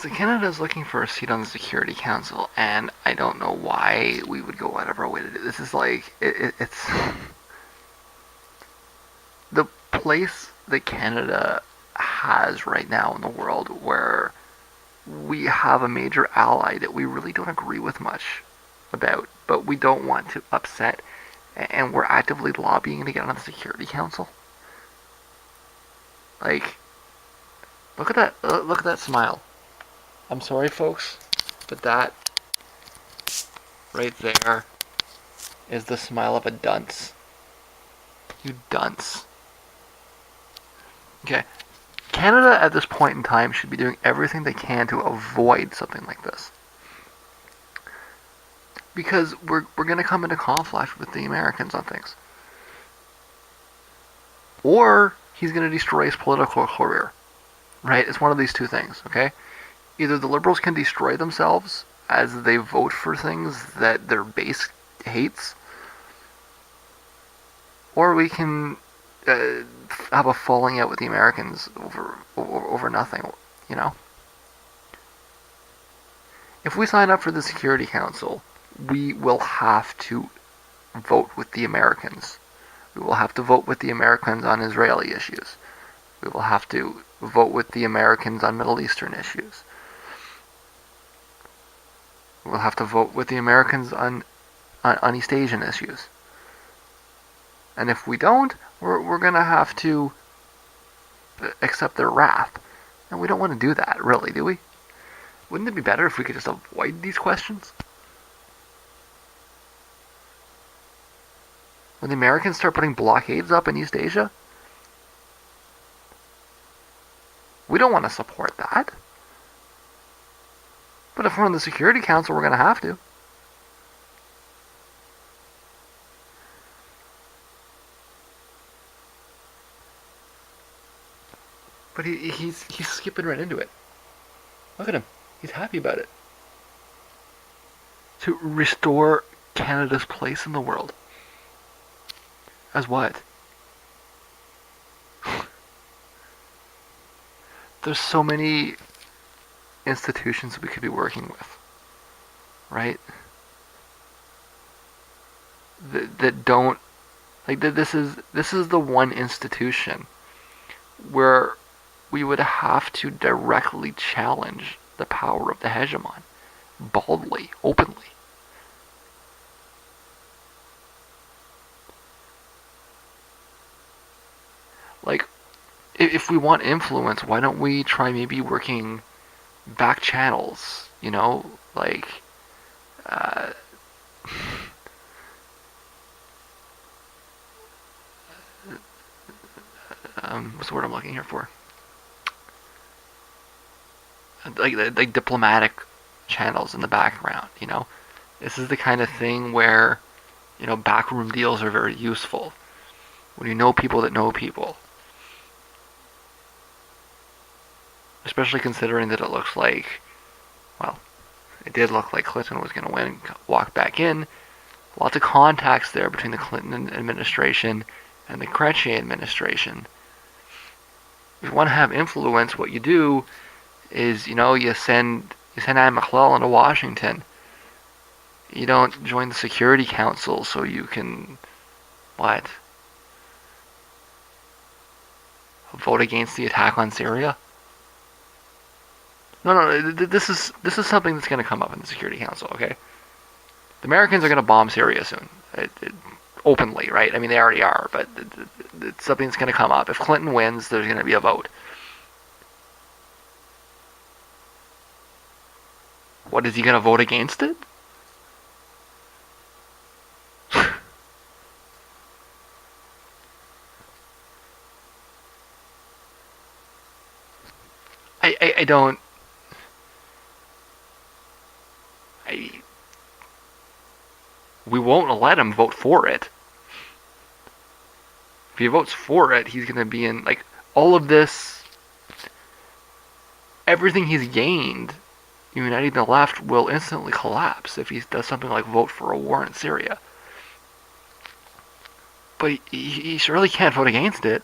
So Canada is looking for a seat on the Security Council, and I don't know why we would go out of our way to do this. Is like it's the place that Canada has right now in the world where we have a major ally that we really don't agree with much about, but we don't want to upset, and we're actively lobbying to get on the Security Council. Like, look at that! Look at that smile. I'm sorry, folks, but that right there is the smile of a dunce. You dunce. Okay, Canada at this point in time should be doing everything they can to avoid something like this. Because we're going to come into conflict with the Americans on things. Or he's going to destroy his political career. Right? It's one of these two things, okay? Either the Liberals can destroy themselves as they vote for things that their base hates, or we can have a falling out with the Americans over nothing, you know? If we sign up for the Security Council, we will have to vote with the Americans. We will have to vote with the Americans on Israeli issues. We will have to vote with the Americans on Middle Eastern issues. We'll have to vote with the Americans on East Asian issues. And if we don't, we're going to have to accept their wrath. And we don't want to do that, really, do we? Wouldn't it be better if we could just avoid these questions? When the Americans start putting blockades up in East Asia, we don't want to support that. But if we're on the Security Council, we're going to have to. But he's skipping right into it. Look at him. He's happy about it. To restore Canada's place in the world. As what? There's so many institutions we could be working with, right? That don't like that. This is the one institution where we would have to directly challenge the power of the hegemon, baldly, openly. Like, if we want influence, why don't we try maybe working back channels, you know, like, what's the word I'm looking here for? Like diplomatic channels in the background, you know? This is the kind of thing where, you know, backroom deals are very useful. When you know people that know people. Especially considering that it looks like, well, it did look like Clinton was going to win, walk back in. Lots of contacts there between the Clinton administration and the Chrétien administration. If you want to have influence, what you do is, you know, you send Anne McClellan to Washington. You don't join the Security Council so you can, what? Vote against the attack on Syria? No. This is something that's going to come up in the Security Council. Okay, the Americans are going to bomb Syria soon, openly, right? I mean, they already are, but it's something that's going to come up. If Clinton wins, there's going to be a vote. What, is he going to vote against it? I don't. We won't let him vote for it. If he votes for it, he's going to be in, like, all of this. Everything he's gained uniting the left will instantly collapse if he does something like vote for a war in Syria. But he surely can't vote against it.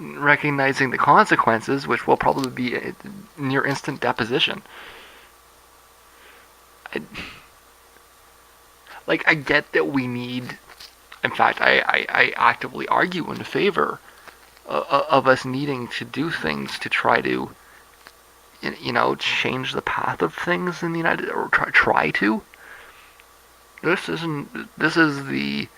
recognizing the consequences, which will probably be a near instant deposition. I, I get that we need. In fact, I actively argue in favor of us needing to do things to try to, change the path of things in the United, or try to. This isn't. This is the.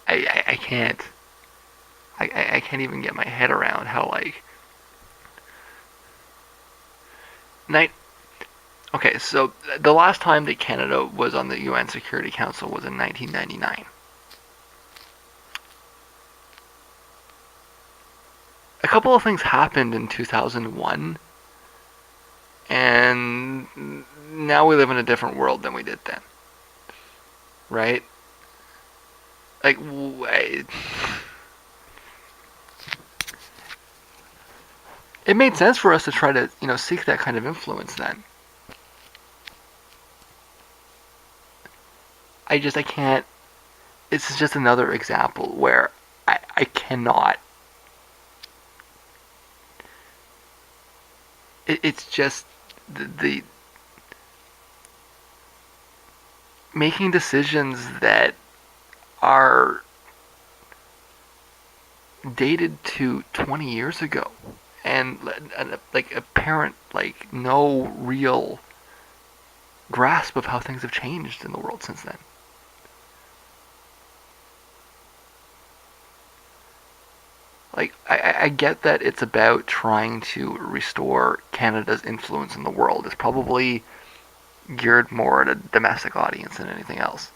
I can't. I can't even get my head around how night. Okay, so the last time that Canada was on the UN Security Council was in 1999. A couple of things happened in 2001, and now we live in a different world than we did then, right? Like, it made sense for us to try to, seek that kind of influence then. I can't. It's just another example where I cannot. It's just the making decisions that are dated to 20 years ago, and apparent no real grasp of how things have changed in the world since then. I get that it's about trying to restore Canada's influence in the world. It's probably geared more at a domestic audience than anything else.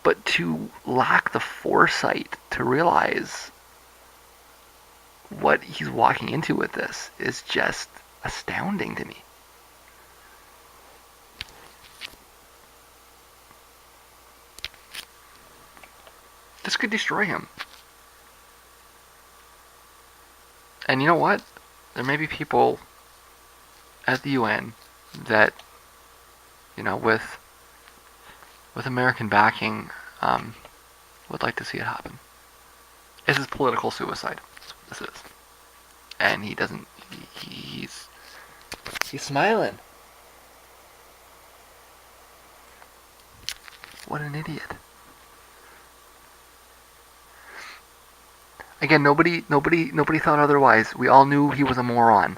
But to lack the foresight to realize what he's walking into with this is just astounding to me. This could destroy him. And you know what? There may be people at the UN that, with American backing, would like to see it happen. This is political suicide. This is, and he doesn't. He's smiling. What an idiot. Again, nobody thought otherwise. We all knew he was a moron,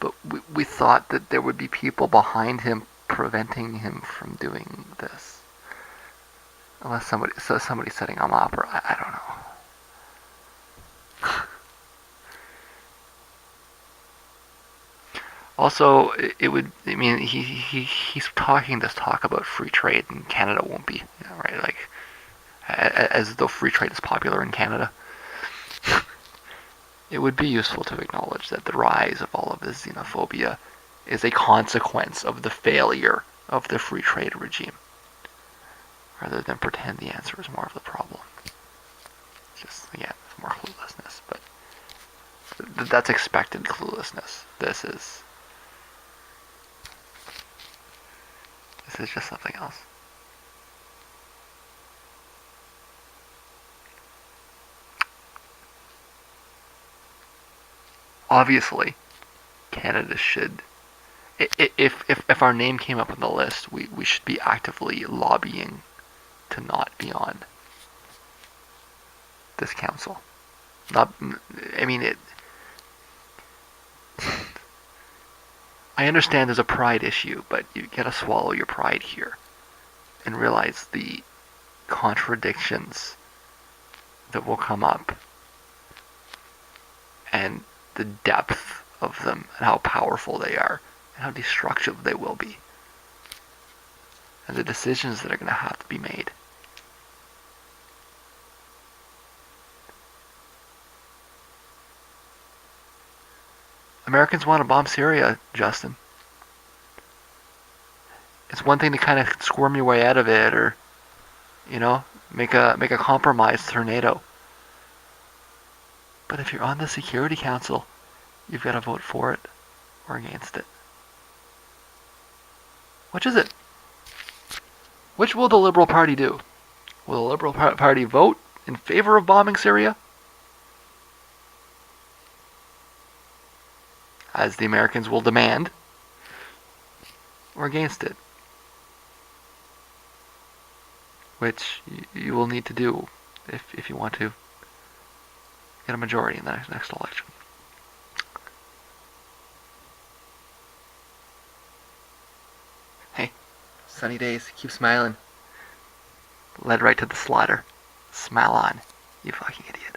but we thought that there would be people behind him preventing him from doing this. Unless somebody's setting him up, or I don't know. Also, it would. I mean, he's talking this talk about free trade, and Canada won't be, right? As though free trade is popular in Canada. It would be useful to acknowledge that the rise of all of this xenophobia is a consequence of the failure of the free trade regime, rather than pretend the answer is more of the problem. Just, again, it's more cluelessness, but that's expected cluelessness. This is just something else. Obviously, Canada should, if our name came up on the list, we should be actively lobbying to not be on this council. Not, I mean it. I understand there's a pride issue, but you gotta swallow your pride here and realize the contradictions that will come up and the depth of them and how powerful they are and how destructive they will be and the decisions that are going to have to be made. Americans want to bomb Syria, Justin. It's one thing to kind of squirm your way out of it, or make a compromise through NATO. But if you're on the Security Council, you've got to vote for it or against it. Which is it? Which will the Liberal Party do? Will the Liberal Party vote in favor of bombing Syria, as the Americans will demand, or against it? Which you will need to do if you want to get a majority in the next election. Hey, sunny days, keep smiling. Led right to the slaughter. Smile on, you fucking idiot.